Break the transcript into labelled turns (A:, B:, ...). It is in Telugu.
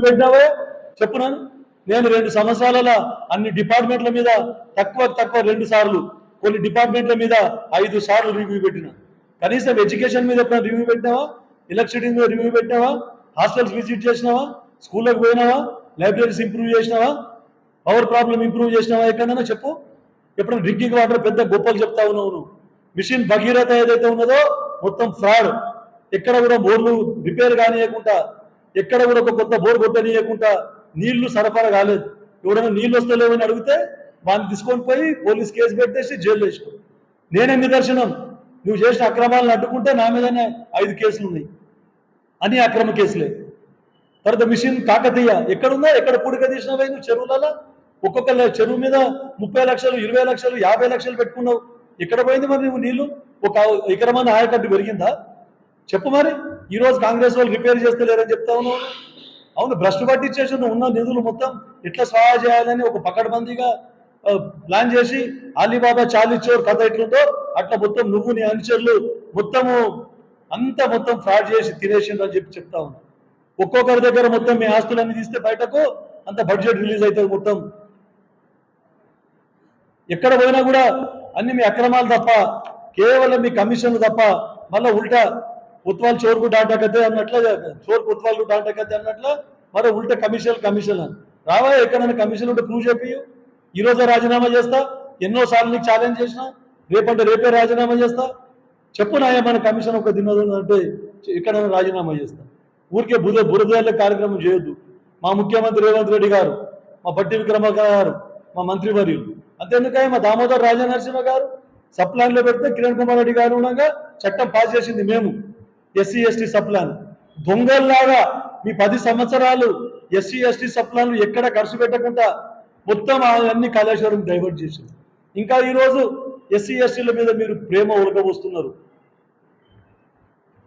A: పెట్టినావే చెప్పున్నాను. నేను 2 సంవత్సరాల అన్ని డిపార్ట్మెంట్ల మీద తక్కువ 2 సార్లు, కొన్ని డిపార్ట్మెంట్ల మీద 5 సార్లు రివ్యూ పెట్టిన. కనీసం ఎడ్యుకేషన్ మీద ఎప్పుడైనా రివ్యూ పెట్టినావా? ఎలక్ట్రిసిటీ మీద రివ్యూ పెట్టినావా? హాస్టల్స్ విజిట్ చేసినావా? స్కూళ్ళకి పోయినావా? లైబ్రరీస్ ఇంప్రూవ్ చేసినావా? పవర్ ప్రాబ్లం ఇంప్రూవ్ చేసినావా? ఎక్కడైనా చెప్పు. ఎప్పుడైనా డ్రింకింగ్ వాటర్ పెద్ద గొప్పలు చెప్తా ఉన్నావు నువ్వు. మిషన్ భగీరథ ఏదైతే ఉన్నదో మొత్తం ఫ్రాడ్. ఎక్కడ కూడా బోర్లు రిపేర్ కానియకుండా, ఎక్కడ కూడా ఒక కొత్త బోర్ కొట్టనీయకుండా నీళ్లు సరఫరా కాలేదు. ఎవరైనా నీళ్ళు వస్తలేవని అడిగితే వాడిని తీసుకొని పోయి పోలీస్ కేసు పెట్టేసి జైల్లో వేసుకో. నేనే నిదర్శనం. నువ్వు చేసిన అక్రమాలను అడ్డుకుంటే నా మీదనే 5 కేసులు ఉన్నాయి. అన్ని అక్రమ కేసులే. తర్వాత మిషన్ కాకతీయ ఎక్కడుందా? ఎక్కడ పూడిక తీసినావే నువ్వు చెరువులలో? ఒక్కొక్క చెరువు మీద 30 లక్షలు, 20 లక్షలు, 50 లక్షలు పెట్టుకున్నావు. ఎక్కడ పోయింది మరి నువ్వు నీళ్లు? ఒక ఎకరమైన ఆయకట్టు పెరిగిందా? చెప్పు మరి. ఈరోజు కాంగ్రెస్ వాళ్ళు రిపేర్ చేస్తలేరని చెప్తా ఉన్నావు. అవును, భ్రష్టు పట్టించేసి ఉన్న నిధులు మొత్తం ఎట్లా సహాయ చేయాలని ఒక పకడ్బందీగా ప్లాన్ చేసి అలీబాబా చాలీచోర్ కథ ఎట్లుందో అట్లా మొత్తం నువ్వు నీ అనుచరులు మొత్తము మొత్తం ఫ్రాడ్ చేసి తినేసిండ్రు అని చెప్తా ఉన్నా. ఒక్కొక్కరి దగ్గర మొత్తం మీ ఆస్తులన్నీ తీస్తే బయటకు అంత బడ్జెట్ రిలీజ్ అవుతుంది మొత్తం. ఎక్కడ పోయినా కూడా అన్ని మీ అక్రమాలు తప్ప, కేవలం మీ కమిషన్లు తప్ప. మళ్ళీ ఉల్టా ఉత్వాల్ చోరుకు డాటా కదే అన్నట్ల, చోరుకు ఉత్వాల్కు డాటా కదే అన్నట్ల మరో ఉల్టా కమిషన్ అని రావా? ఎక్కడైనా కమిషన్ ఉంటే ప్రూవ్ చెప్పి ఈరోజే రాజీనామా చేస్తా. ఎన్నోసార్లు నీకు ఛాలెంజ్ చేసినా, రేపంటే రేపే రాజీనామా చేస్తా. చెప్పు నాయ మన కమిషన్ ఒక తిన్నదంటే ఎక్కడైనా రాజీనామా చేస్తా. ఊరికే బురదల కార్యక్రమం చేయొద్దు. మా ముఖ్యమంత్రి రేవంత్ రెడ్డి గారు, మా బట్టి విక్రమార్క గారు, మా మంత్రివర్యులు, అంతేందుకే మా దామోదర్ రాజనరసింహ గారు సప్లాన్లో పెడితే కిరణ్ కుమార్ రెడ్డి గారు ఉండగా చట్టం పాస్ చేసింది మేము. ఎస్సీ ఎస్టీ సప్లాన్ దొంగల్లాగా మీ 10 సంవత్సరాలు ఎస్సీ ఎస్టీ సప్లాన్లు ఎక్కడ ఖర్చు పెట్టకుండా మొత్తం అన్ని కాళేశ్వరం డైవర్ట్ చేసింది. ఇంకా ఈరోజు ఎస్సీ ఎస్టీల మీద మీరు ప్రేమ ఉడకబోస్తున్నారు.